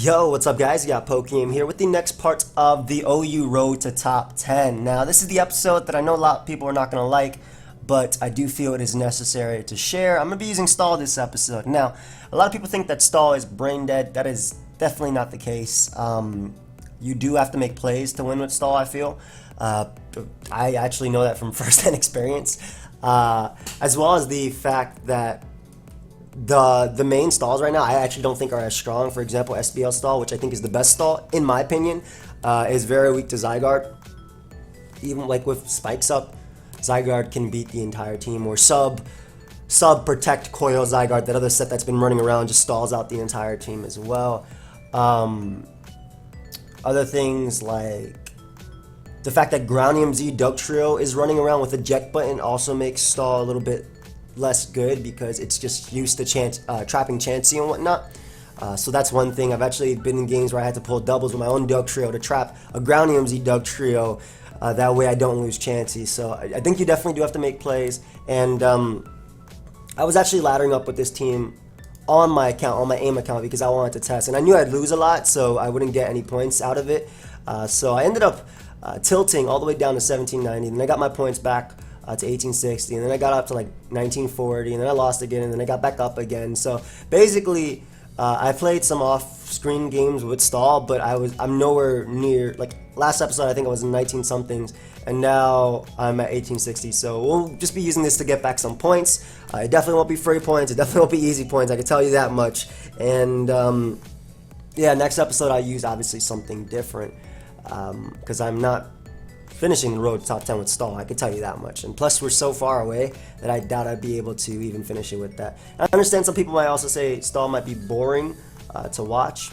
Yo, what's up guys? You got PokeaimMD here with the next part of the OU Road to Top 10. Now, this is the episode that I know a lot of people are not going to like, but I do feel it is necessary to share. I'm going to be using Stall this episode. Now, a lot of people think that Stall is brain dead. That is definitely not the case. You do have to make plays to win with Stall, I feel. I actually know that from first-hand experience, as well as the fact that the main stalls right now I actually don't think are as strong. For example, SBL stall, which I think is the best stall in my opinion, is very weak to Zygarde. Even like with spikes up, Zygarde can beat the entire team, or sub protect coil Zygarde, that other set that's been running around, just stalls out the entire team as well. Other things like the fact that GroundMZ Dugtrio is running around with a eject button also makes stall a little bit less good because it's just used to trapping Chansey and whatnot. So that's one thing. I've actually been in games where I had to pull doubles with my own Dugtrio to trap a GroundMZ Dugtrio. That way I don't lose Chansey. So I think you definitely do have to make plays. And I was actually laddering up with this team on my account, on my AIM account, because I wanted to test. And I knew I'd lose a lot, so I wouldn't get any points out of it. So I ended up tilting all the way down to 1790, and I got my points back to 1860, and then I got up to like 1940, and then I lost again, and then I got back up again. So basically, I played some off-screen games with Stall, but I'm nowhere near, like last episode I think I was in 19 somethings, and now I'm at 1860. So we'll just be using this to get back some points. It definitely won't be free points. It definitely won't be easy points. I can tell you that much. And yeah, next episode I use obviously something different because I'm not finishing the road to top 10 with Stall, I can tell you that much. And plus, we're so far away that I doubt I'd be able to even finish it with that. I understand some people might also say Stall might be boring to watch,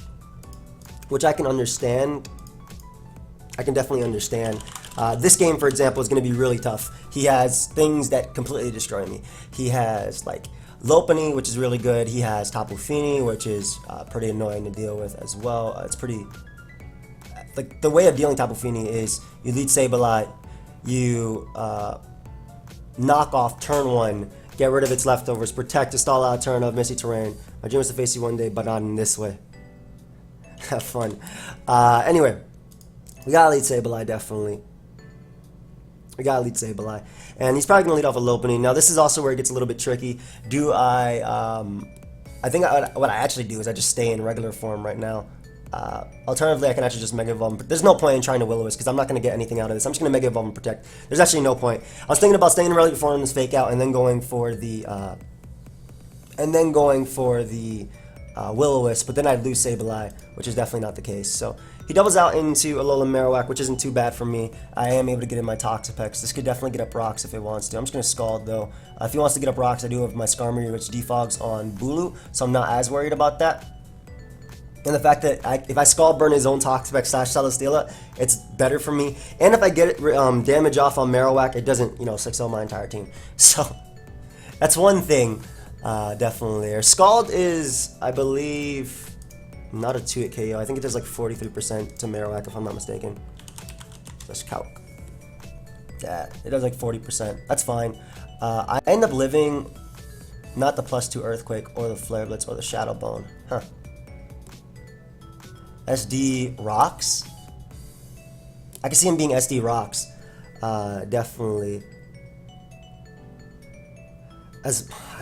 which I can understand. I can definitely understand. This game, for example, is going to be really tough. He has things that completely destroy me. He has like Lopunny, which is really good. He has Tapu Fini, which is pretty annoying to deal with as well. It's pretty... like the way of dealing Tapu Fini is you lead Sableye, you knock off turn 1, get rid of its leftovers, protect to stall out a turn of Misty Terrain. My dream is to face you one day, but not in this way. Have fun. Anyway, we gotta lead Sableye, definitely. We gotta lead Sableye. And he's probably gonna lead off a Lopunny. Now this is also where it gets a little bit tricky. I think what I actually do is I just stay in regular form right now. Alternatively, I can actually just Mega Evolve. There's no point in trying to Will-O-Wisp because I'm not going to get anything out of this. I'm just going to Mega Evolve and Protect. There's actually no point. I was thinking about staying in regular form in this Fake Out and then going for the Will-O-Wisp, but then I'd lose Sableye, which is definitely not the case. So he doubles out into Alola Marowak, which isn't too bad for me. I am able to get in my Toxapex. This could definitely get up rocks if it wants to. I'm just going to Scald though. If he wants to get up rocks, I do have my Skarmory, which defogs on Bulu, so I'm not as worried about that. And the fact that if I Scald Burn his own Toxapex / Celesteela, it's better for me. And if I get damage off on Marowak, it doesn't, 6-0 my entire team. So that's one thing, definitely there. Scald is, I believe, not a 2-hit KO. I think it does like 43% to Marowak, if I'm not mistaken. Let's calc that. It does like 40%. That's fine. I end up living not the +2 Earthquake or the Flare Blitz or the Shadow Bone. Huh. SD Rocks. I can see him being SD Rocks, definitely. I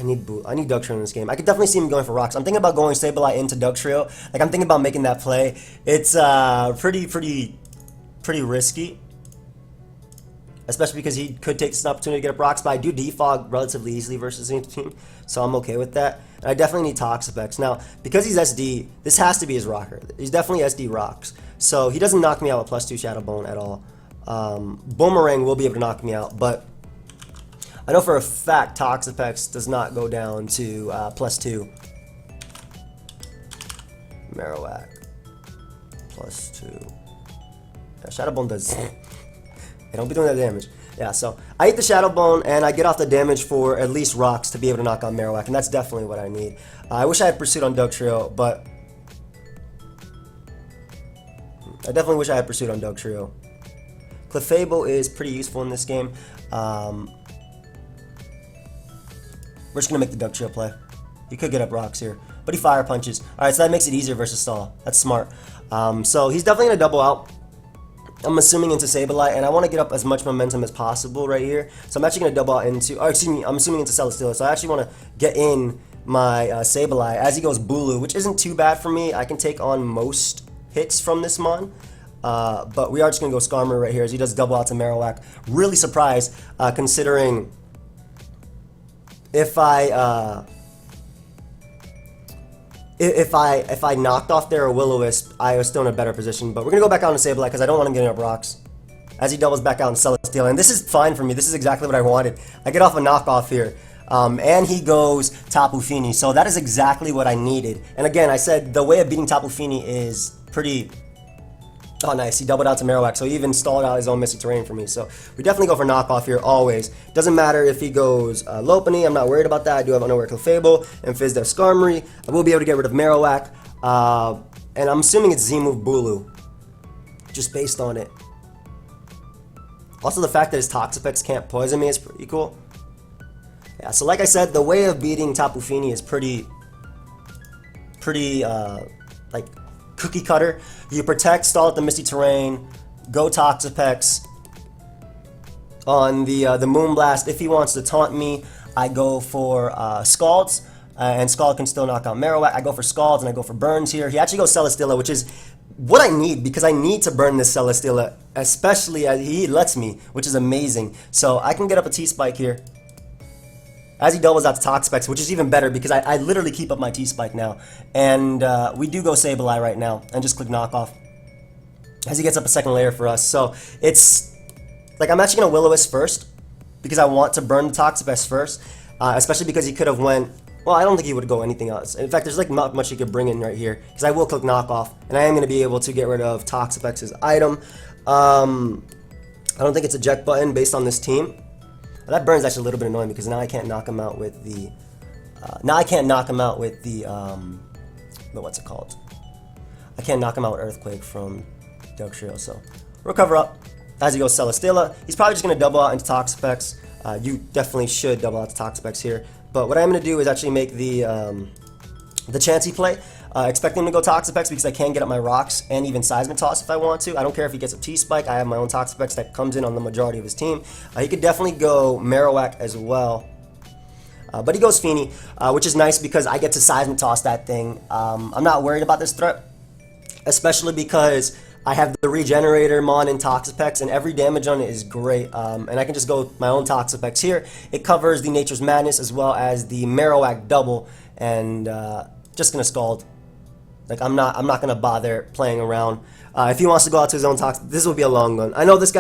need Dugtrio in this game. I could definitely see him going for Rocks. I'm thinking about going Sableye into Dugtrio. Like I'm thinking about making that play. It's pretty risky, especially because he could take this opportunity to get up Rocks. But I do defog relatively easily versus his team, so I'm okay with that. And I definitely need Toxapex. Now, because he's SD, this has to be his rocker. He's definitely SD Rocks. So he doesn't knock me out with +2 Shadow Bone at all. Boomerang will be able to knock me out, but I know for a fact Toxapex does not go down to +2. Marowak. +2. Yeah, Shadow Bone does... Hey, don't be doing that damage. Yeah, so I eat the Shadow Bone and I get off the damage for at least Rocks to be able to knock out Marowak, and that's definitely what I need. I wish I had Pursuit on Dugtrio, but I definitely wish I had Pursuit on Dugtrio. Clefable is pretty useful in this game. We're just gonna make the Dugtrio play. You could get up Rocks here. but he fire punches. Alright, so that makes it easier versus stall. That's smart. So he's definitely going to double out. I'm assuming into Sableye, and I want to get up as much momentum as possible right here. So I'm actually going to double out into, oh, excuse me, I'm assuming into Celesteela. So I actually want to get in my Sableye as he goes Bulu, which isn't too bad for me. I can take on most hits from this mon. But we are just going to go Skarmory right here as he does double out to Marowak. Really surprised, considering if I knocked off there a Will-O-Wisp, I was still in a better position. But we're going to go back out to Sableye because I don't want him getting up rocks. As he doubles back out and Celesteela. And this is fine for me. This is exactly what I wanted. I get off a knockoff here. And he goes Tapu Fini. So that is exactly what I needed. And again, I said the way of beating Tapu Fini is pretty... Oh, nice. He doubled out to Marowak, so he even stalled out his own Misty Terrain for me. So we definitely go for knockoff here, always. Doesn't matter if he goes Lopunny. I'm not worried about that. I do have Unaware Clefable and Fizdef Skarmory. I will be able to get rid of Marowak. And I'm assuming it's Z-move Bulu, just based on it. Also, the fact that his Toxapex can't poison me is pretty cool. Yeah, so like I said, the way of beating Tapu Fini is pretty like cookie cutter. You protect, stall at the Misty Terrain, go Toxapex. On the Moonblast, if he wants to taunt me, I go for Scalds, and Scald can still knock out Marowak. I go for Scalds and I go for Burns here. He actually goes Celesteela, which is what I need because I need to burn this Celesteela, especially as he lets me, which is amazing. So I can get up a T-Spike here. As he doubles out to Toxapex, which is even better because I literally keep up my T-Spike now. And we do go Sableye right now and just click knockoff as he gets up a second layer for us. So it's like I'm actually going to Will-O-Wisp first because I want to burn the Toxapex first, especially because he could have went, well, I don't think he would go anything else. In fact, there's like not much he could bring in right here because I will click knockoff and I am going to be able to get rid of Toxapex's item. I don't think it's a eject button based on this team. That Burn's actually a little bit annoying because now I can't knock him out with the, what's it called? I can't knock him out with Earthquake from Dugtrio, so recover up. As he goes Celesteela, he's probably just going to double out into Toxapex. You definitely should double out to Toxapex here, but what I'm going to do is actually make the Chansey play. Expecting him to go Toxapex because I can get up my rocks and even Seismic Toss if I want to. I don't care if he gets a T-Spike. I have my own Toxapex that comes in on the majority of his team. He could definitely go Marowak as well. But he goes Fini, which is nice because I get to Seismic Toss that thing. I'm not worried about this threat, especially because I have the Regenerator, Mon, and Toxapex, and every damage on it is great. And I can just go my own Toxapex here. It covers the Nature's Madness as well as the Marowak double, and just gonna Scald. Like I'm not gonna bother playing around. If he wants to go out to his own Tox, this will be a long one. I know this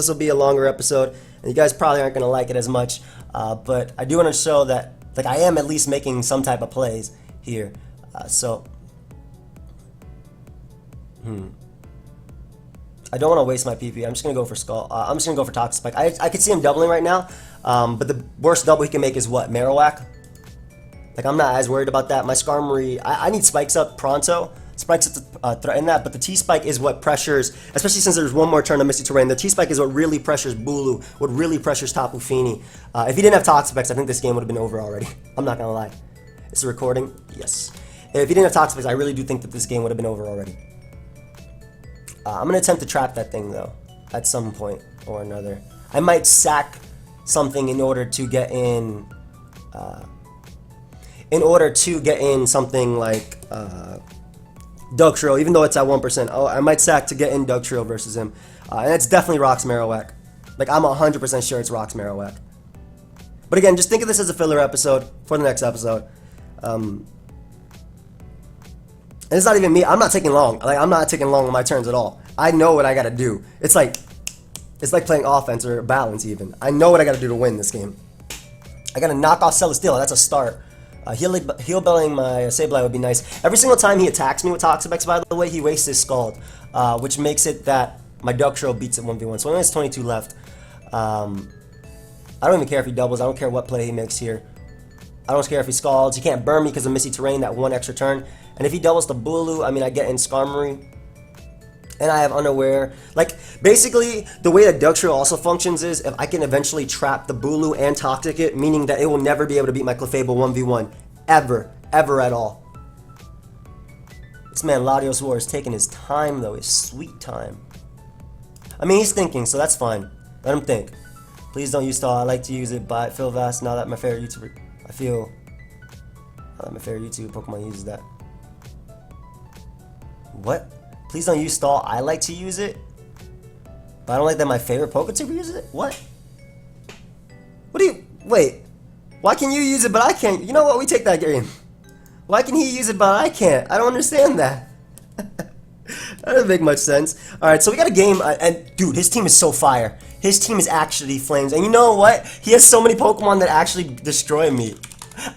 will be a longer episode, and you guys probably aren't gonna like it as much. But I do want to show that like I am at least making some type of plays here. I don't want to waste my PP. I'm just gonna go for Skull. I'm just gonna go for Toxapex. I could see him doubling right now, but the worst double he can make is what? Marowak. Like, I'm not as worried about that. My Skarmory, I need Spikes up pronto. Spikes up to threaten that, but the T-Spike is what pressures, especially since there's one more turn of Misty Terrain, the T-Spike is what really pressures Bulu, what really pressures Tapu Fini. If he didn't have Toxapex, I think this game would have been over already. I'm not gonna lie. It's a recording? Yes. If he didn't have Toxapex, I really do think that this game would have been over already. I'm gonna attempt to trap that thing, though, at some point or another. I might sack something in order to get in... something like Dugtrio, even though it's at 1%. Oh, I might sack to get in Dugtrio versus him. And it's definitely Rocks Marowak. Like, I'm 100% sure it's Rocks Marowak. But again, just think of this as a filler episode for the next episode. And it's not even me. I'm not taking long. Like, I'm not taking long on my turns at all. I know what I gotta do. It's like playing offense or balance even. I know what I gotta do to win this game. I gotta knock off Celesteela. That's a start. Heal belling my Sableye would be nice. Every single time he attacks me with Toxapex, by the way, he wastes his Scald, which makes it that my Dugtrio beats it 1v1. So he only has 22 left. I don't even care if he doubles. I don't care what play he makes here. I don't care if he Scalds. He can't burn me because of Misty Terrain, that one extra turn. And if he doubles the Bulu, I mean, I get in Skarmory. And I have Unaware. Like, basically, the way that Dugtrio also functions is if I can eventually trap the Bulu and Toxic it, meaning that it will never be able to beat my Clefable 1v1. Ever. Ever at all. This man Latios War is taking his time though, his sweet time. I mean, he's thinking, so that's fine. Let him think. Please don't use stall. I like to use it, but I feel vast now that my favorite YouTuber. I feel now that my favorite YouTuber Pokemon uses that. What? Please don't use stall. I like to use it, but I don't like that my favorite Poketuber uses it. What? What do you? Wait. Why can you use it but I can't? You know what? We take that game. Why can he use it but I can't? I don't understand that. That doesn't make much sense. Alright, so we got a game, and dude, his team is so fire. His team is actually flames. And you know what? He has so many Pokemon that actually destroy me.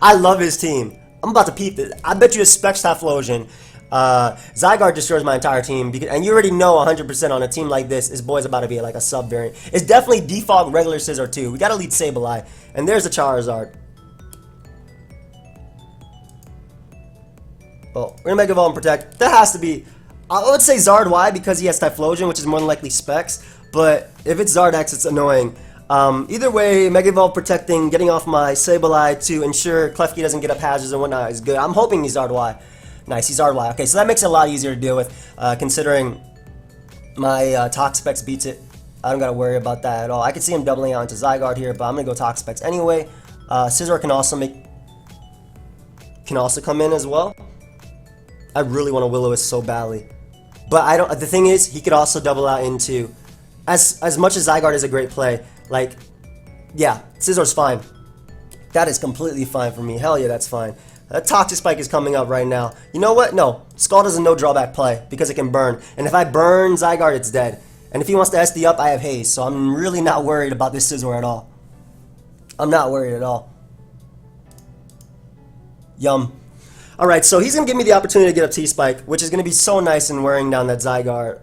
I love his team. I'm about to peep it. I bet you a Specs Typhlosion. Zygarde destroys my entire team. And you already know 100% on a team like this, his boy's about to be like a sub-variant. It's definitely Defog, regular Scizor too. We gotta lead Sableye. And there's a Charizard. Well, we're gonna Mega Evolve and Protect. That has to be... I would say Zard Y because he has Typhlosion, which is more than likely Specs. But if it's Zard X, it's annoying. Either way, Mega Evolve protecting, getting off my Sableye to ensure Klefki doesn't get up hazards and whatnot is good. I'm hoping he's Zard Y. Nice, he's Zard Y. Okay, so that makes it a lot easier to deal with, considering my Toxapex beats it. I don't gotta worry about that at all. I can see him doubling out into Zygarde here, but I'm gonna go Toxapex anyway. Scizor can also come in as well. I really want to Will-O-Wisp so badly. But I don't. The thing is, he could also double out into, as much as Zygarde is a great play. Like, yeah, Scizor's fine. That is completely fine for me. Hell yeah, that's fine. That Toxic Spike is coming up right now. You know what? No, Scald is a no drawback play because it can burn. And if I burn Zygarde, it's dead. And if he wants to SD up, I have Haze. So I'm really not worried about this Scizor at all. I'm not worried at all. Yum. Alright, so he's going to give me the opportunity to get up T-Spike, which is going to be so nice in wearing down that Zygarde,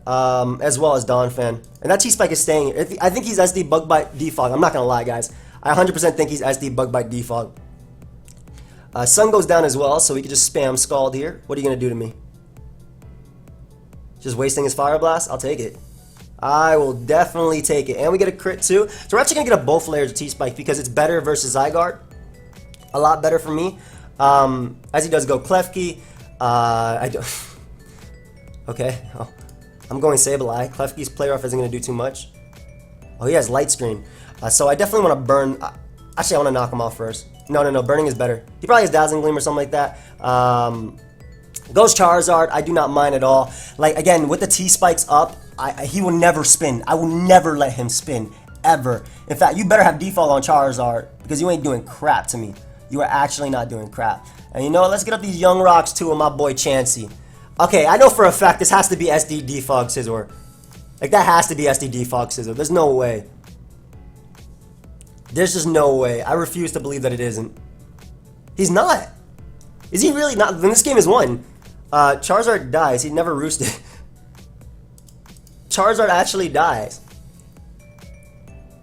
as well as Donphan. And that T-Spike is staying. I think he's SD Bug Bite Defog. I'm not going to lie, guys. I 100% think he's SD Bug Bite Defog. Sun goes down as well, so we can just spam Scald here. What are you going to do to me? Just wasting his Fire Blast? I'll take it. I will definitely take it. And we get a crit too. So we're actually going to get up both layers of T-Spike because it's better versus Zygarde. A lot better for me. As he does go Klefki, I don't... Okay, oh, I'm going Sableye. Klefki's play rough isn't going to do too much. Oh, he has Light Screen. So I definitely want to burn... actually, I want to knock him off first. No, burning is better. He probably has Dazzling Gleam or something like that. Goes Charizard, I do not mind at all. Like, again, with the T-Spikes up, he will never spin. I will never let him spin, ever. In fact, you better have default on Charizard because you ain't doing crap to me. You are actually not doing crap. And you know what? Let's get up these young rocks too with my boy Chansey. Okay, I know for a fact this has to be SD Defog Scizor. Like, that has to be SD Defog Scizor. There's no way. There's just no way. I refuse to believe that it isn't. He's not. Is he really not? Then this game is won. Charizard dies. He never roosted. Charizard actually dies.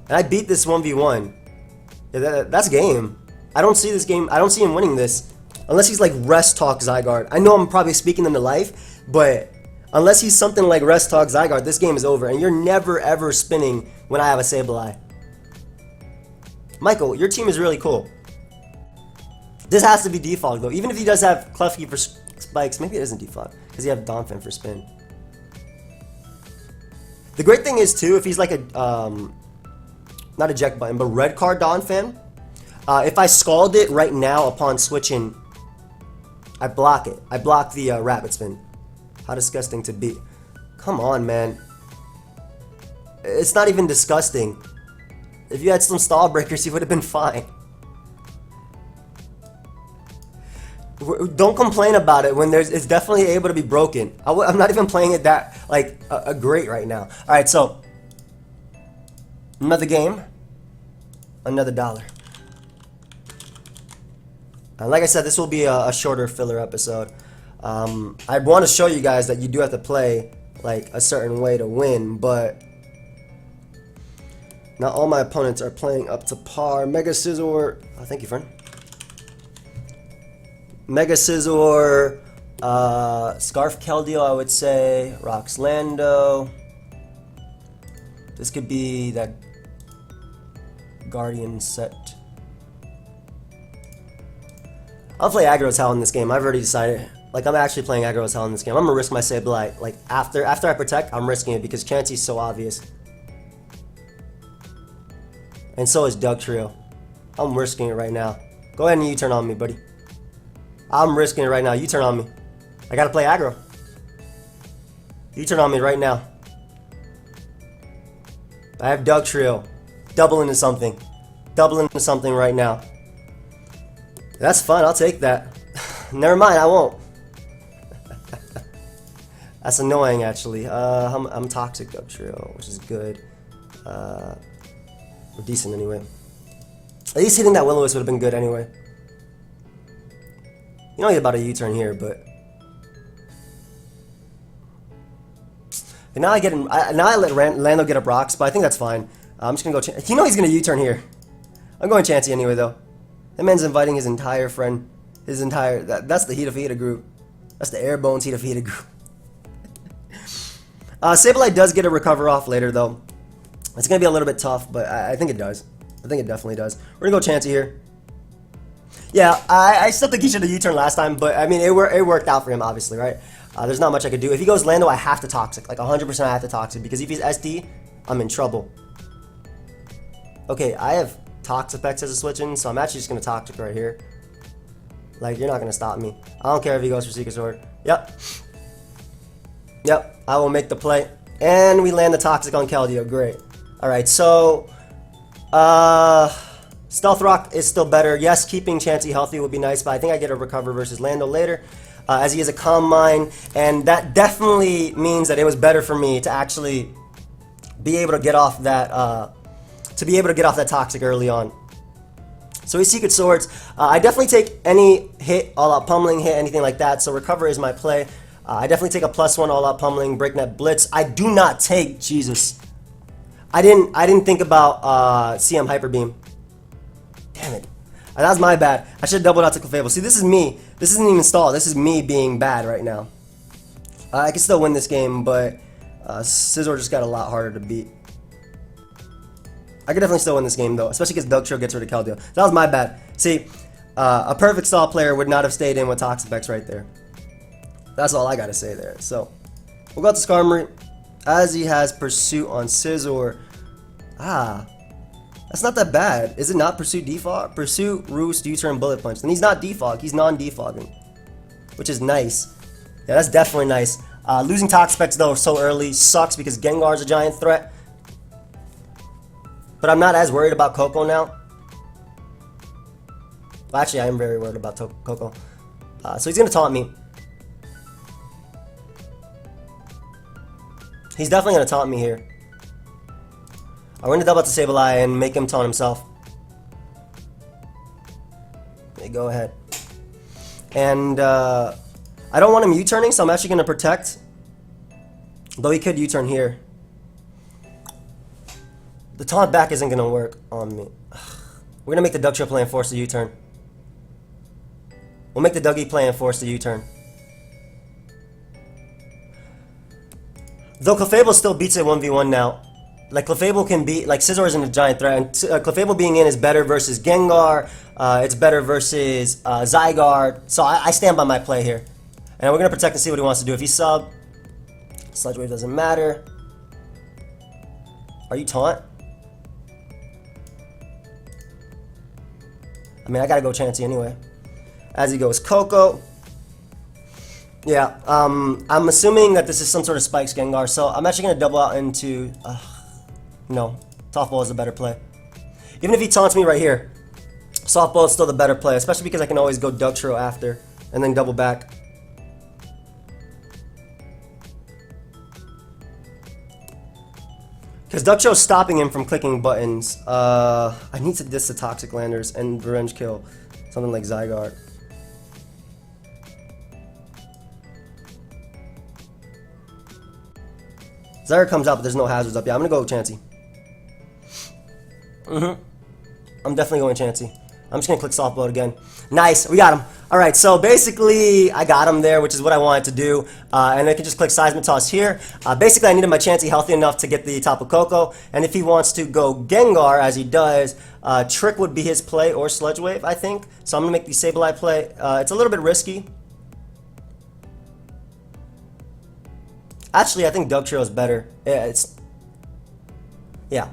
And I beat this 1v1. Yeah, that's game. I don't see this game. I don't see him winning this. Unless he's like Rest Talk Zygarde. I know I'm probably speaking into life, but unless he's something like Rest Talk Zygarde, this game is over. And you're never ever spinning when I have a Sableye. Michael, your team is really cool. This has to be defog though. Even if he does have Klefki for spikes, maybe it isn't defog because he have Donphan for spin. The great thing is too, if he's like a not eject button, but red card Donphan. If I scald it right now upon switching, I block it. I block the Rapid Spin. How disgusting to be. Come on, man. It's not even disgusting. If you had some stall breakers, you would have been fine. Don't complain about it when it's definitely able to be broken. I'm not even playing it that, like, great right now. Alright, so, another game, another $1. Like I said, this will be a shorter filler episode. I want to show you guys that you do have to play like a certain way to win, but not all my opponents are playing up to par. Mega Scizor, oh, thank you, friend. Mega Scizor, Scarf Keldeo, I would say, Rocks Lando. This could be that Guardian set. I'll play Aggro Towel in this game. I've already decided. Like, I'm actually playing aggro as hell in this game. I'm gonna risk my Sableye. Like, after I protect, I'm risking it because Chansey's so obvious. And so is Dugtrio. I'm risking it right now. Go ahead and U-turn on me, buddy. I'm risking it right now. U-turn on me. I gotta play aggro. U-turn on me right now. I have Dugtrio. Double into something. Double into something right now. That's fun. I'll take that. Never mind. I won't. That's annoying, actually. I'm toxic Dugtrio, which is good. Or decent anyway. At least hitting that Will-O-Wisp would have been good anyway. You know he's about a U-turn here, but and now I let Lando get up rocks, but I think that's fine. I'm just gonna go. You know he's gonna U-turn here. I'm going Chansey anyway, though. That man's inviting his entire friend, that's the Heat-of-Hita group. That's the Airbones Heat-of-Hita group. Sableye does get a recover off later, though. It's gonna be a little bit tough, but I think it does. I think it definitely does. We're gonna go Chansey here. Yeah, I still think he should have U-turned last time, but I mean, it worked out for him, obviously, right? There's not much I could do. If he goes Lando, I have to Toxic. Like, 100% I have to Toxic, because if he's SD, I'm in trouble. Okay, I have Toxapex as a switch in, so I'm actually just going to Toxic right here. Like, you're not going to stop me. I don't care if he goes for Secret Sword. Yep. Yep, I will make the play. And we land the Toxic on Keldeo. Great. Alright, so Stealth Rock is still better. Yes, keeping Chansey healthy would be nice, but I think I get a recover versus Lando later, as he is a Calm Mind, and that definitely means that it was better for me to actually be able to get off that Toxic early on. So he's Secret Swords. I definitely take any hit, all-out pummeling hit, anything like that. So recover is my play. I definitely take a +1 all-out pummeling, breaknet blitz. I do not take Jesus. I didn't think about CM Hyper Beam. Damn it. That was my bad. I should have doubled out to Clefable. See, this is me. This isn't even stall. This is me being bad right now. I can still win this game, but Scizor just got a lot harder to beat. I could definitely still win this game, though, especially because Dugtrio gets rid of Keldeo. That was my bad. See, a perfect stall player would not have stayed in with Toxapex right there. That's all I got to say there. So, we'll go out to Skarmory, as he has Pursuit on Scizor. That's not that bad. Is it not Pursuit Defog? Pursuit, Roost, U-turn, Bullet Punch. Then he's not Defog. He's non-defogging, which is nice. Yeah, that's definitely nice. Losing Toxapex, though, so early sucks because Gengar's a giant threat. But I'm not as worried about Coco now. Well, actually, I am very worried about Coco. So he's going to taunt me. He's definitely going to taunt me here. I'm going to double out to Sableye and make him taunt himself. Okay, go ahead. And I don't want him U-turning, so I'm actually going to protect. Though he could U-turn here. The taunt back isn't going to work on me. We're going to make the Dugtrio play and force the U-turn. We'll make the Dougie play and force the U-turn. Though Clefable still beats it 1v1 now. Like, Clefable can beat, like, Scizor isn't a giant threat, and Clefable being in is better versus Gengar, it's better versus Zygarde, so I stand by my play here. And we're going to protect and see what he wants to do. If he sub, Sludge Wave doesn't matter. Are you taunt? I mean, I gotta go Chansey anyway. As he goes Coco. Yeah, I'm assuming that this is some sort of Spikes Gengar, so I'm actually gonna double out into... no, Softball is a better play. Even if he taunts me right here, Softball is still the better play, especially because I can always go Dugtrio after, and then double back. Because Dugtrio is stopping him from clicking buttons. I need to diss the Toxic Landers and Revenge Kill something like Zygarde. Zygarde comes out, but there's no hazards up. Yeah, I'm going to go with Chansey. I'm definitely going Chansey. I'm just going to click Softball again. Nice, we got him. Alright, so basically, I got him there, which is what I wanted to do. And I can just click Seismitoss here. Basically, I needed my Chansey healthy enough to get the Tapu Koko. And if he wants to go Gengar, as he does, Trick would be his play, or Sludge Wave, I think. So I'm going to make the Sableye play. It's a little bit risky. Actually, I think Duck Trio is better. Yeah.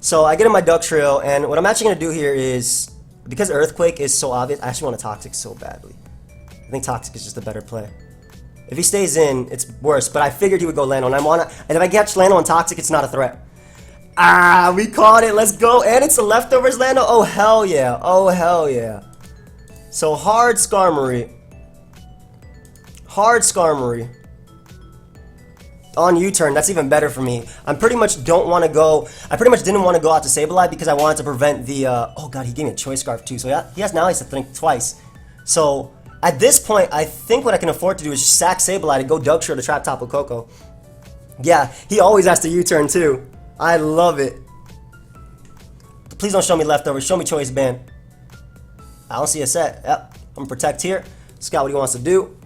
So I get in my Duck Trio, and what I'm actually going to do here is, because Earthquake is so obvious, I actually want a Toxic so badly. I think Toxic is just a better play. If he stays in, it's worse, but I figured he would go Lando, and if I catch Lando on Toxic, it's not a threat. Ah, we caught it, let's go, and it's the leftovers Lando, oh hell yeah, oh hell yeah. So hard Skarmory. Hard Skarmory. On U-turn, that's even better for me. I pretty much didn't want to go out to Sableye because I wanted to prevent the, oh god, he gave me a Choice Scarf too, so he has to think twice. So, at this point, I think what I can afford to do is just sack Sableye to go Duck Trio to trap Tapu Koko. Yeah, he always has to U-turn too. I love it. Please don't show me leftovers, show me Choice Band. I don't see a set. Yep, I'm gonna protect here. Scout what he wants to do.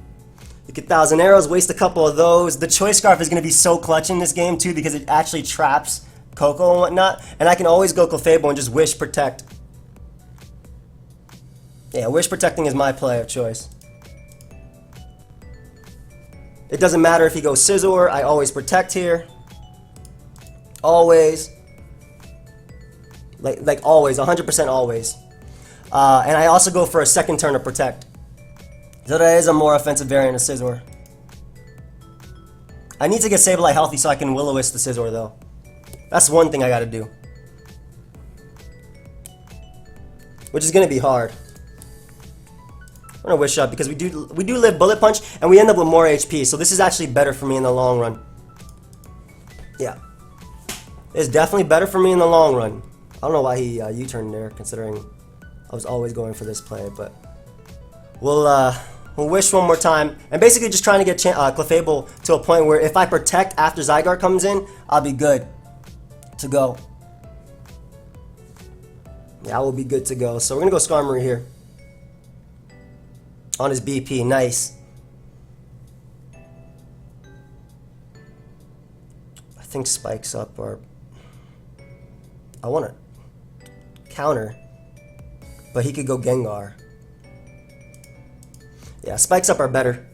Get 1,000 arrows, waste a couple of those. The Choice Scarf is going to be so clutch in this game too because it actually traps Koko and whatnot. And I can always go Clefable and just Wish Protect. Yeah, Wish Protecting is my play of choice. It doesn't matter if he goes Scizor, I always protect here. Always. Like always, 100% always. And I also go for a second turn of Protect. So that is a more offensive variant of Scizor. I need to get Sableye healthy so I can Will-O-Wisp the Scizor though. That's one thing I gotta do. Which is gonna be hard. I'm gonna Wish Up because we do live Bullet Punch and we end up with more HP, so this is actually better for me in the long run. Yeah. It's definitely better for me in the long run. I don't know why he U-turned there considering I was always going for this play, but we'll Wish one more time, and basically just trying to get Clefable to a point where if I protect after Zygarde comes in, I'll be good to go. Yeah, I will be good to go. So we're gonna go Skarmory here on his BP. Nice. I think Spikes Up or I want to counter, but he could go Gengar. Yeah, Spikes Up are better.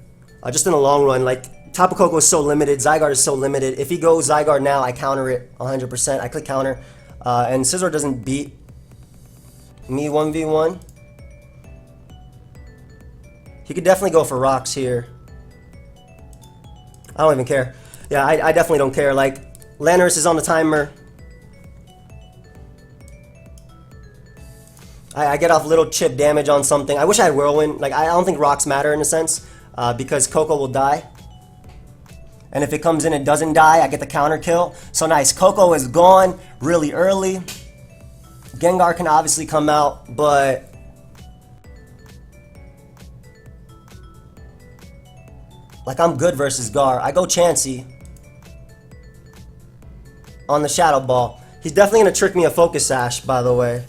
Just in the long run, like, Tapu Koko is so limited, Zygarde is so limited. If he goes Zygarde now, I counter it 100%. I click counter. And Scizor doesn't beat me 1v1. He could definitely go for rocks here. I don't even care. Yeah, I definitely don't care. Like, Landorus is on the timer. I get off little chip damage on something. I wish I had Whirlwind. Like, I don't think rocks matter in a sense because Koko will die. And if it comes in and doesn't die, I get the counter kill. So nice. Koko is gone really early. Gengar can obviously come out, but like I'm good versus Gar. I go Chansey on the Shadow Ball. He's definitely going to trick me a Focus Sash, by the way.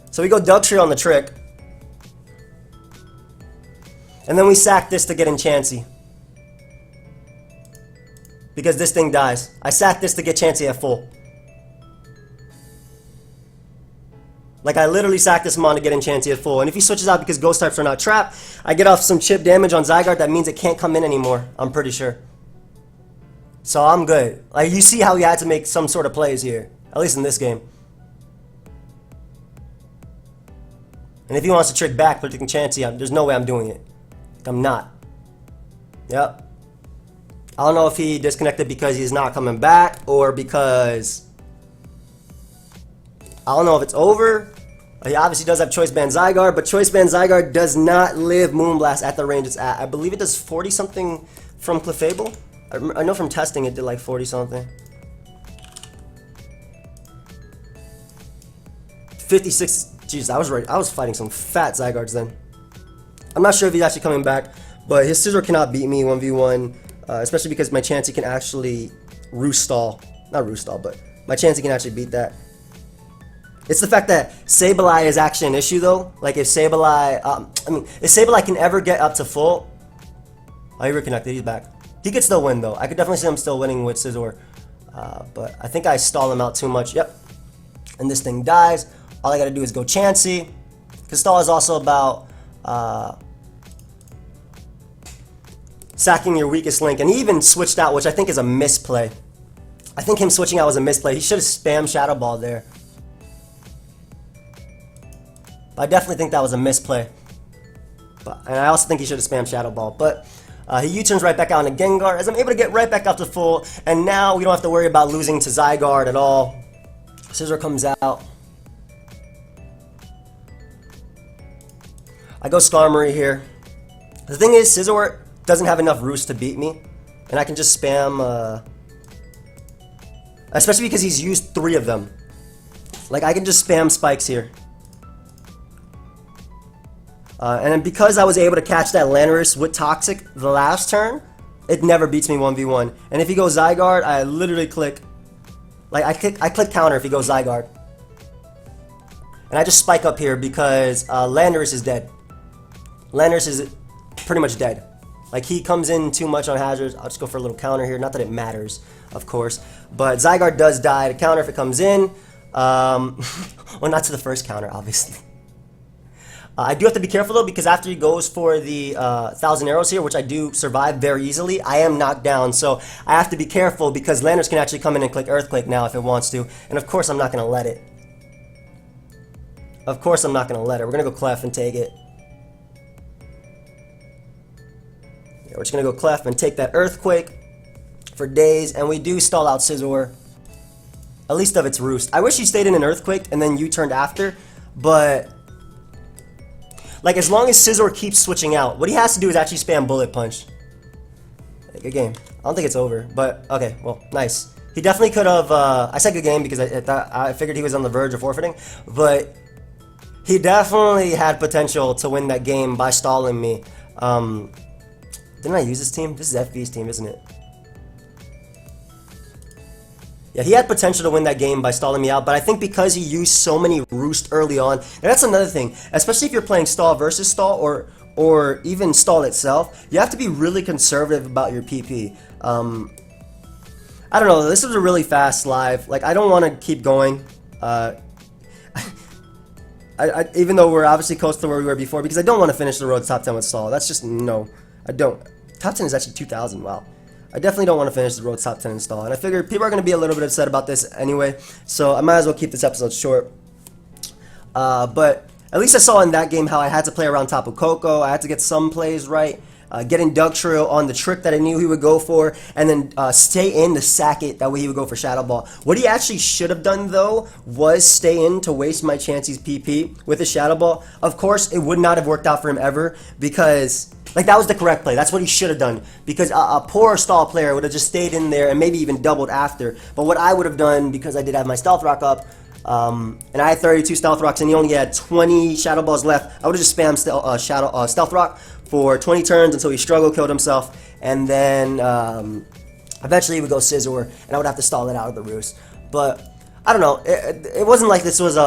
So we go Duck Trio on the trick. And then we sack this to get in Chansey. Because this thing dies. I sack this to get Chansey at full. Like I literally sack this Mon to get in Chansey at full. And if he switches out because Ghost types are not trapped, I get off some chip damage on Zygarde. That means it can't come in anymore. I'm pretty sure. So I'm good. Like you see how he had to make some sort of plays here. At least in this game. And if he wants to trick back, predicting Chansey, there's no way I'm doing it. I'm not. Yep. I don't know if he disconnected because he's not coming back or because I don't know if it's over. He obviously does have Choice Band Zygarde, but Choice Band Zygarde does not live Moonblast at the range it's at. I believe it does 40 something from Clefable. I know from testing it did like 40 something. 56. Jeez, I was ready. I was fighting some fat Zygardes then. I'm not sure if he's actually coming back, but his Scizor cannot beat me 1v1, especially because my Chansey can actually Roost Stall. Not Roost Stall, but my Chansey can actually beat that. It's the fact that Sableye is actually an issue though. Like if Sableye, if Sableye can ever get up to full, oh, he reconnected. He's back. He could still win though. I could definitely see him still winning with Scizor, but I think I stall him out too much. Yep, and this thing dies. All I gotta do is go Chansey. Because stall is also about sacking your weakest link, and he even switched out, which I think is a misplay. I think him switching out was a misplay. He should have spammed Shadow Ball there. But I definitely think that was a misplay. And I also think he should have spammed Shadow Ball. But he U-turns right back out into Gengar, as I'm able to get right back up to full. And now we don't have to worry about losing to Zygarde at all. Scizor comes out. I go Skarmory here. The thing is, Scizor doesn't have enough Roost to beat me. And I can just spam... especially because he's used 3 of them. Like, I can just spam Spikes here. And then because I was able to catch that Landorus with Toxic the last turn, it never beats me 1v1. And if he goes Zygarde, I literally click... Like, I click counter if he goes Zygarde. And I just spike up here because Landorus is dead. Landorus is pretty much dead. Like, he comes in too much on hazards. I'll just go for a little counter here. Not that it matters, of course. But Zygarde does die to counter if it comes in. Well, not to the first counter, obviously. I do have to be careful, though, because after he goes for the 1,000 arrows here, which I do survive very easily, I am knocked down. So I have to be careful because Landorus can actually come in and click Earthquake now if it wants to. And, of course, I'm not going to let it. Of course I'm not going to let it. We're going to go Clef and take it. We're just going to go Clef and take that Earthquake for days, and we do stall out Scizor, at least of its Roost. I wish he stayed in an Earthquake and then U-turned after, but like as long as Scizor keeps switching out, what he has to do is actually spam Bullet Punch. Good game. I don't think it's over, but okay, well, nice. He definitely could have, I said good game because I figured he was on the verge of forfeiting, but he definitely had potential to win that game by stalling me. Didn't I use this team? This is FV's team, isn't it? Yeah, he had potential to win that game by stalling me out, but I think because he used so many Roost early on, and that's another thing, especially if you're playing stall versus stall, or even stall itself, you have to be really conservative about your PP. I don't know, this was a really fast live. Like, I don't want to keep going. Even though we're obviously close to where we were before, because I don't want to finish the road top 10 with stall. That's just, no. I don't. Top 10 is actually 2,000, wow. I definitely don't want to finish the road top 10 install. And I figured people are going to be a little bit upset about this anyway, so I might as well keep this episode short. But at least I saw in that game how I had to play around Tapu Koko. I had to get some plays right. Getting Dugtrio on the trick that I knew he would go for, and then stay in to sack it, that way he would go for Shadow Ball. What he actually should have done, though, was stay in to waste my chances PP with the Shadow Ball. Of course, it would not have worked out for him ever, because, like, that was the correct play. That's what he should have done, because a poor stall player would have just stayed in there and maybe even doubled after. But what I would have done, because I did have my Stealth Rock up, and I had 32 Stealth Rocks, and he only had 20 Shadow Balls left, I would have just spammed Stealth Rock for 20 turns until he struggle killed himself, and then eventually he would go Scizor, and I would have to stall it out of the Roost. But I don't know, it wasn't like this was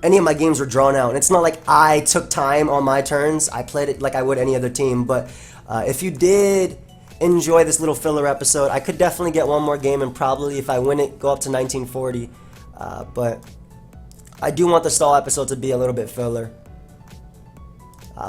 any of my games were drawn out, and it's not like I took time on my turns. I played it like I would any other team. But if you did enjoy this little filler episode, I could definitely get one more game, and probably if I win it, go up to 1940. But I do want the stall episode to be a little bit filler.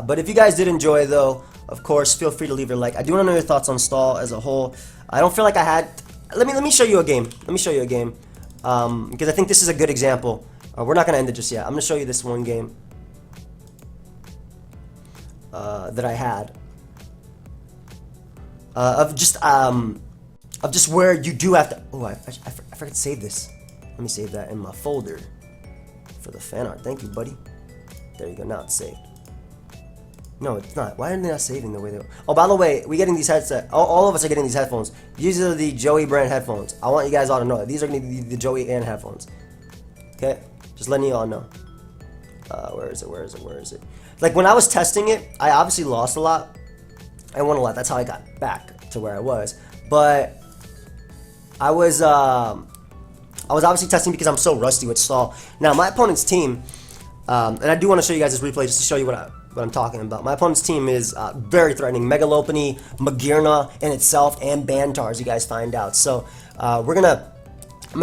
But if you guys did enjoy, though, of course, feel free to leave your like. I do want to know your thoughts on stall as a whole. I don't feel like I had... Let me show you a game. Let me show you a game. Because I think this is a good example. We're not going to end it just yet. I'm going to show you this one game that I had. Of just where you do have to... Oh, I forgot to save this. Let me save that in my folder for the fan art. Thank you, buddy. There you go. Now it's saved. No, it's not. Why are they not saving the way they are? Oh, by the way, we're getting these headsets. All of us are getting these headphones. These are the Joey brand headphones. I want you guys all to know that. These are going to be the Joey and headphones. Okay? Just letting you all know. Where is it? Like, when I was testing it, I obviously lost a lot. I won a lot. That's how I got back to where I was. But I was obviously testing because I'm so rusty with stall. Now, my opponent's team, and I do want to show you guys this replay just to show you what I'm talking about. My opponent's team is very threatening. Megalopony, Magearna in itself, and Bantar, as you guys find out. So I'm gonna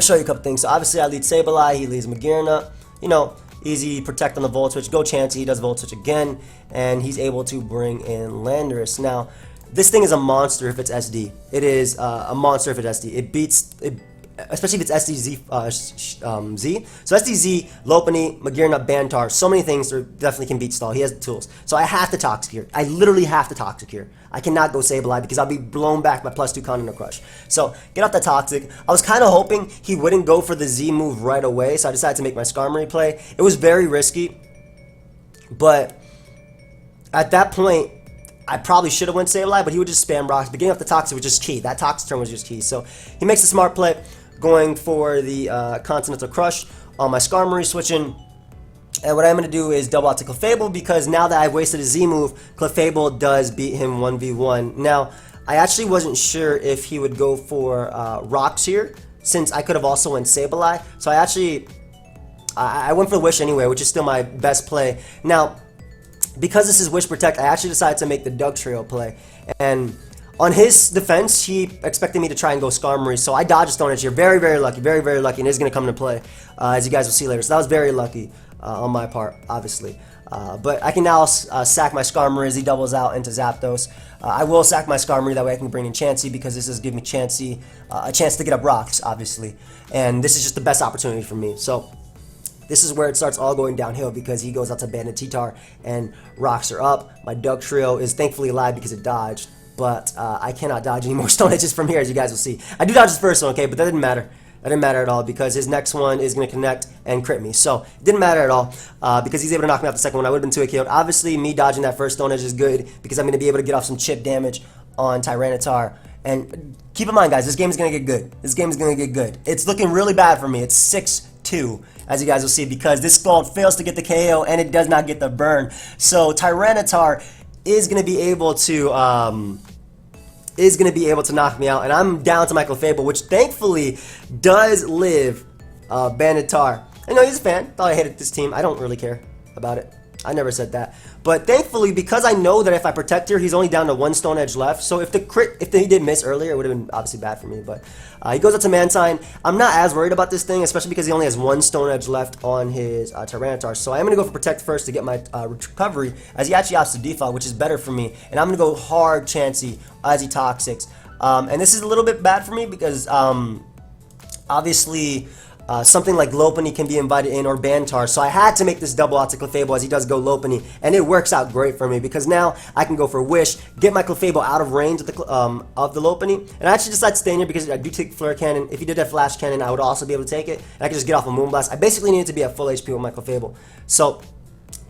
show you a couple things. So obviously I lead Sableye, he leads Magearna. You know, easy protect on the Volt Switch. Go Chansey, he does Volt Switch again, and he's able to bring in Landorus. Now, This thing is a monster if it's SD. It is a monster if it's SD. It beats it, especially if it's SDZ. Z. So SDZ, Lopunny, Magearna, Bantar, so many things definitely can beat Stall. He has the tools. So I have to Toxic here. I literally have to Toxic here. I cannot go Sableye because I'll be blown back by +2 Continental Crush. So get off that Toxic. I was kind of hoping he wouldn't go for the Z move right away, so I decided to make my Skarmory play. It was very risky, but at that point, I probably should have went Sableye, but he would just spam rocks. But getting off the Toxic was just key. That Toxic turn was just key. So he makes a smart play, going for the Continental Crush on my Skarmory, switching. And what I'm going to do is double out to Clefable, because now that I've wasted a Z move, Clefable does beat him 1v1. Now, I actually wasn't sure if he would go for rocks here, since I could have also went Sableye. So I went for the Wish anyway, which is still my best play. Now, because this is Wish Protect, I actually decided to make the Dugtrio play. And on his defense, he expected me to try and go Skarmory, so I dodged a Stone Edge here. Very, very lucky, and it's going to come into play, as you guys will see later. So that was very lucky on my part, obviously. But I can now sack my Skarmory as he doubles out into Zapdos. I will sack my Skarmory, that way I can bring in Chansey, because this is giving me Chansey a chance to get up rocks, obviously. And this is just the best opportunity for me. So this is where it starts all going downhill, because he goes out to Bandit T-Tar and rocks are up. My Dugtrio is thankfully alive because it dodged, but I cannot dodge any more Stone Edges from here, as you guys will see. I do dodge his first one, okay, but that didn't matter. That didn't matter at all, because his next one is going to connect and crit me. So it didn't matter at all, because he's able to knock me out the second one. I would have been 2-hit KO'd. Obviously, me dodging that first Stone Edge is good, because I'm going to be able to get off some chip damage on Tyranitar. And keep in mind, guys, this game is going to get good. This game is going to get good. It's looking really bad for me. It's 6-2, as you guys will see, because this Scald fails to get the KO and it does not get the burn. So Tyranitar is going to be able to knock me out, and I'm down to my Clefable, which thankfully does live Banditar. I know he's a fan. Thought I hated this team. I don't really care about it. I never said that. But thankfully, because I know that if I protect here, he's only down to 1 Stone Edge left. So if he did miss earlier, it would have been obviously bad for me. But he goes up to Mantine. I'm not as worried about this thing, especially because he only has 1 Stone Edge left on his Tyranitar. So I'm going to go for Protect first to get my recovery, as he actually opts to default, which is better for me. And I'm going to go hard Chansey as he Toxics. And this is a little bit bad for me because obviously something like Lopunny can be invited in, or Bantar, so I had to make this double out to Clefable as he does go Lopunny, and it works out great for me because now I can go for Wish, get my Clefable out of range of the Lopunny, and I actually decided to stay in here because I do take Flare Cannon. If he did have Flash Cannon, I would also be able to take it, and I could just get off a Moonblast. I basically needed to be at full HP with my Clefable. So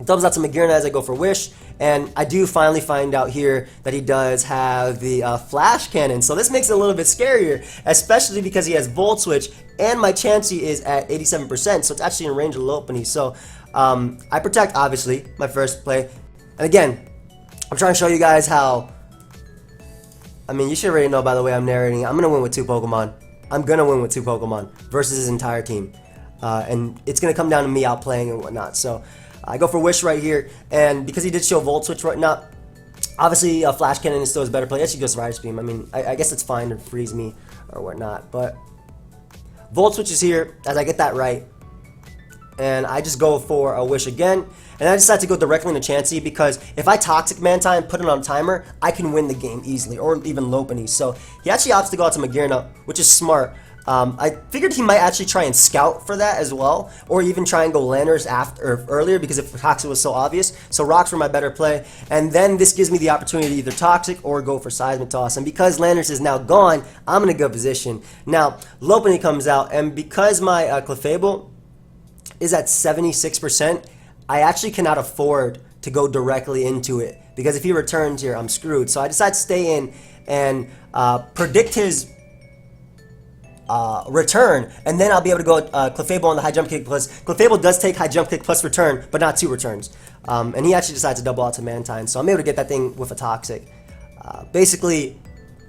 doubles out to Magearna as I go for Wish, and I do finally find out here that he does have the Flash Cannon, so this makes it a little bit scarier, especially because he has Volt Switch, and my Chansey is at 87%, so it's actually in range of Lopunny. So I protect, obviously, my first play, and again, I'm trying to show you guys how, I mean, you should already know by the way I'm narrating, I'm going to win with 2 Pokemon. I'm going to win with 2 Pokemon versus his entire team, and it's going to come down to me outplaying and whatnot, so I go for Wish right here, and because he did show Volt Switch right now, obviously Flash Cannon is still his better play. Actually goes Rider Beam. I mean, I guess it's fine to freeze me or whatnot, but Volt Switch is here as I get that right, and I just go for a Wish again, and I decide to go directly into Chansey because if I Toxic Mantine and put it on timer, I can win the game easily, or even Lopunny. So he actually opts to go out to Magearna, which is smart. I figured he might actually try and scout for that as well, or even try and go Landorus after or earlier because if Toxic was so obvious. So rocks were my better play, and then this gives me the opportunity to either Toxic or go for Seismic Toss. And because Landorus is now gone, I'm in a good position. Now Lopunny comes out, and because my Clefable is at 76%, I actually cannot afford to go directly into it because if he returns here, I'm screwed. So I decide to stay in and predict his return, and then I'll be able to go Clefable on the high jump kick plus. Clefable does take high jump kick plus return, but not 2 returns. And he actually decides to double out to Mantine, so I'm able to get that thing with a Toxic. Basically,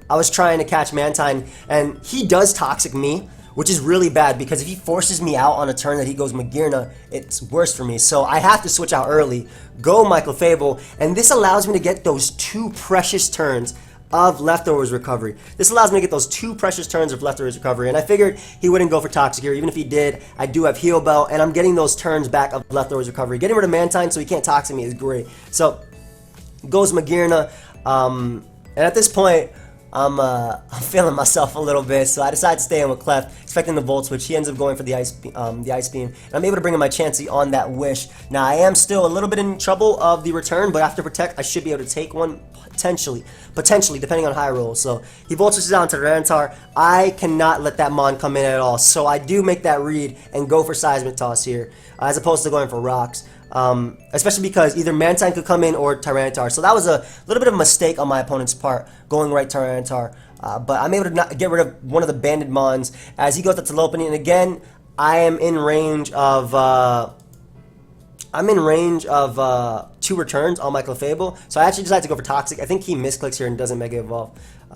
I was trying to catch Mantine, and he does Toxic me, which is really bad because if he forces me out on a turn that he goes Magearna, it's worse for me. So I have to switch out early, go my Clefable, and this allows me to get those 2 precious turns of Leftovers recovery. This allows me to get those 2 precious turns of Leftovers recovery, and I figured he wouldn't go for Toxic here. Even if he did, I do have Heal Bell, and I'm getting those turns back of Leftovers recovery. Getting rid of Mantine so he can't Toxic me is great. So goes Magearna, And at this point, I'm feeling myself a little bit, so I decide to stay in with Clef, expecting the Volt Switch. He ends up going for the Ice Beam, and I'm able to bring in my Chansey on that Wish. Now, I am still a little bit in trouble of the return, but after Protect, I should be able to take one, potentially, depending on high rolls. So, he Volt Switches down to Tyranitar. I cannot let that Mon come in at all, so I do make that read and go for Seismic Toss here, as opposed to going for Rocks. Especially because either Mantine could come in or Tyranitar. So that was a little bit of a mistake on my opponent's part, going right Tyranitar. But I'm able to get rid of one of the banded Mons as he goes up to Lopunny. And again, I am in range of 2 returns on my Clefable. So I actually decided to go for Toxic. I think he misclicks here and doesn't Mega Evolve,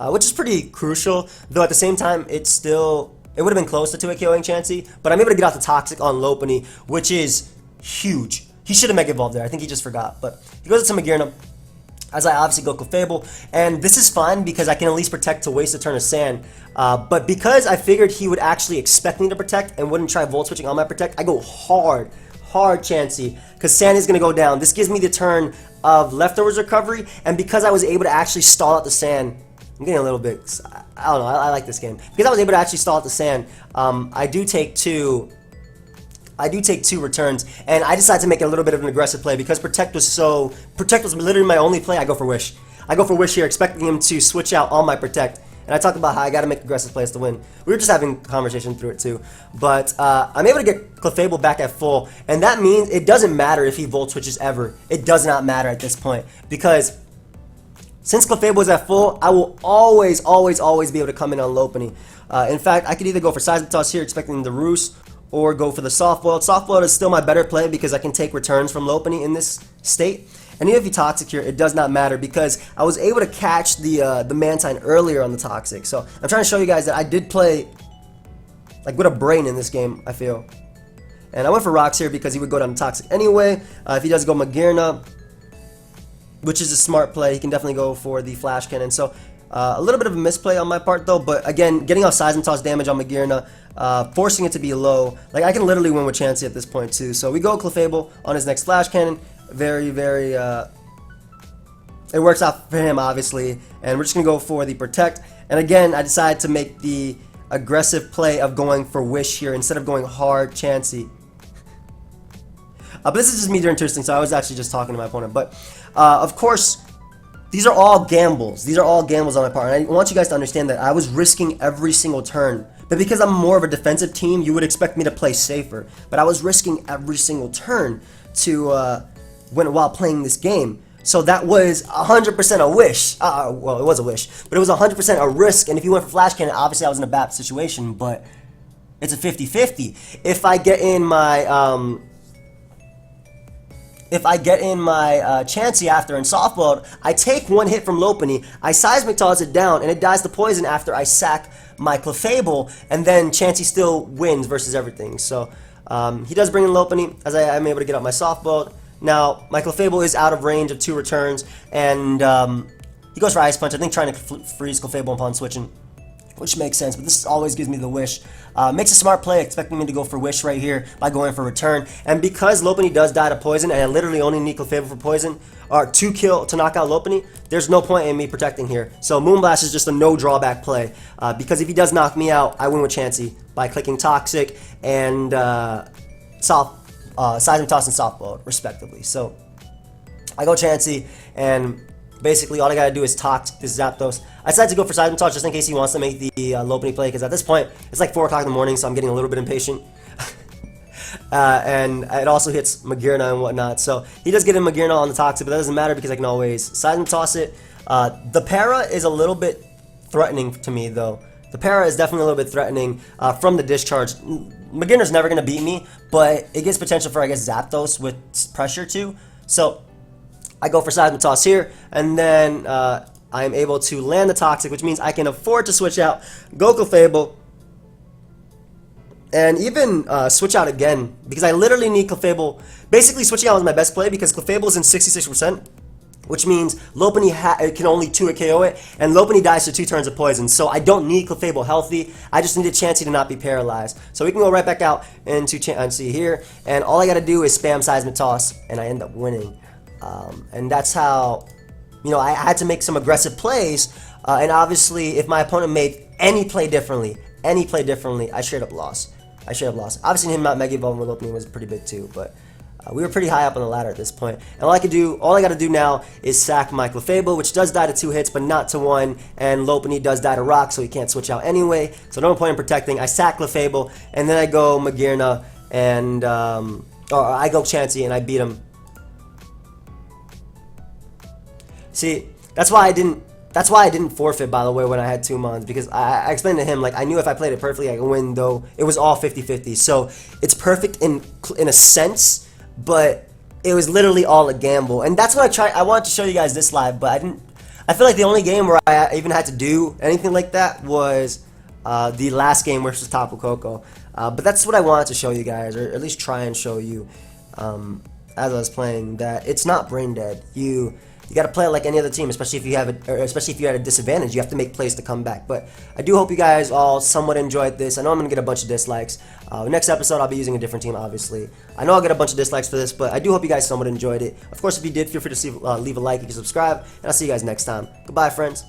which is pretty crucial. Though at the same time, it would have been close to 2-hit KOing Chansey. But I'm able to get out the Toxic on Lopunny, which is huge. He should have Mega Evolved there. I think he just forgot. But he goes into Magearna, as I obviously go Clefable. And this is fine because I can at least Protect to waste a turn of Sand. But because I figured he would actually expect me to Protect and wouldn't try Volt Switching on my Protect, I go hard Chansey, because Sand is going to go down. This gives me the turn of Leftovers Recovery, and because I was able to actually stall out the Sand, I'm getting a little bit, I don't know, I like this game. Because I was able to actually stall out the Sand, I do take two returns, and I decided to make a little bit of an aggressive play because Protect was literally my only play. I go for Wish. I go for Wish here, expecting him to switch out on my Protect. And I talked about how I got to make aggressive plays to win. We were just having a conversation through it too. But I'm able to get Clefable back at full, and that means it doesn't matter if he Volt Switches ever. It does not matter at this point, because since Clefable is at full, I will always be able to come in on Lopunny. In fact, I could either go for Seismic Toss here, expecting the Roost, or go for the Soft Boiled. Soft Boiled is still my better play because I can take returns from Lopunny in this state. And even if you Toxic here, it does not matter because I was able to catch the Mantine earlier on the Toxic. So I'm trying to show you guys that I did play like with a brain in this game, I feel. And I went for Rocks here because he would go down to Toxic anyway. If he does go Magearna, which is a smart play, he can definitely go for the Flash Cannon. So a little bit of a misplay on my part though, but again, getting off Seismic Toss damage on Magearna, forcing it to be low. Like, I can literally win with Chansey at this point too. So we go Clefable on his next Flash Cannon. Very, it works out for him, obviously. And we're just going to go for the Protect. And again, I decided to make the aggressive play of going for Wish here instead of going hard Chansey. But this is just me during testing, so I was actually just talking to my opponent. But, of course, these are all gambles. These are all gambles on my part. And I want you guys to understand that I was risking every single turn. But because I'm more of a defensive team, you would expect me to play safer. But I was risking every single turn to while playing this game. So that was 100% a wish. Well, it was a wish, but it was 100% a risk. And if you went for Flash Cannon, obviously I was in a bad situation, but it's a 50-50. If I get in my Chansey after and Soft Boiled, I take one hit from Lopunny, I Seismic Toss it down, and it dies to poison after I sack my Clefable, and then Chansey still wins versus everything. So he does bring in Lopunny, as I'm able to get out my Soft Boiled. Now, my Clefable is out of range of 2 returns, and he goes for Ice Punch, I think trying to freeze Clefable upon switching, which makes sense, but this always gives me the Wish. Makes a smart play, expecting me to go for Wish right here by going for Return. And because Lopunny does die to Poison, and I literally only need Clefable for Poison, or to knock out Lopunny, there's no point in me protecting here. So Moonblast is just a no drawback play, because if he does knock me out, I win with Chansey by clicking Toxic and Seismic Toss and Soft Boiled, respectively. So I go Chansey, and basically all I gotta do is Toxic this Zapdos. I decided to go for Seismic Toss just in case he wants to make the Lopunny play, because at this point it's like 4 o'clock in the morning, so I'm getting a little bit impatient. And it also hits Magearna and whatnot, so he does get in Magearna on the Toxic, but that doesn't matter because I can always Seismic Toss it. The Para is a little bit threatening to me though. The Para is definitely a little bit threatening from the Discharge. Magearna's never going to beat me, but it gives potential for, I guess, Zapdos with pressure too. So I go for Seismic Toss here, and then I am able to land the Toxic, which means I can afford to switch out, go Clefable, and even switch out again, because I literally need Clefable. Basically, switching out was my best play because Clefable is in 66%. Which means Lopunny can only 2-hit KO it, and Lopunny dies to 2 turns of poison. So I don't need Clefable healthy. I just need a Chansey to not be paralyzed. So we can go right back out into Chansey here, and all I gotta do is spam Seismic Toss, and I end up winning. And that's how you know, I had to make some aggressive plays, and obviously, if my opponent made any play differently, I straight up lost. Obviously, him not Mega Evolving with Lopunny was pretty big too, but we were pretty high up on the ladder at this point. And all I gotta do now is sack my Clefable, which does die to 2 hits, but not to 1, and Lopunny does die to Rock, so he can't switch out anyway, so no point in protecting. I sack Clefable, and then I go Magearna, and, or I go Chansey, and I beat him. See, that's why I didn't forfeit, by the way, when I had 2 mons, because I explained to him, like, I knew if I played it perfectly, I could win, though it was all 50-50. So it's perfect in a sense, but it was literally all a gamble. And that's what I wanted to show you guys this live, but I feel like the only game where I even had to do anything like that was the last game versus Tapu Koko. But that's what I wanted to show you guys, or at least try and show you as I was playing, that it's not brain dead. You got to play it like any other team, especially if you're at a disadvantage. You have to make plays to come back. But I do hope you guys all somewhat enjoyed this. I know I'm going to get a bunch of dislikes. Next episode, I'll be using a different team, obviously. I know I'll get a bunch of dislikes for this, but I do hope you guys somewhat enjoyed it. Of course, if you did, feel free to leave a like, you can subscribe, and I'll see you guys next time. Goodbye, friends.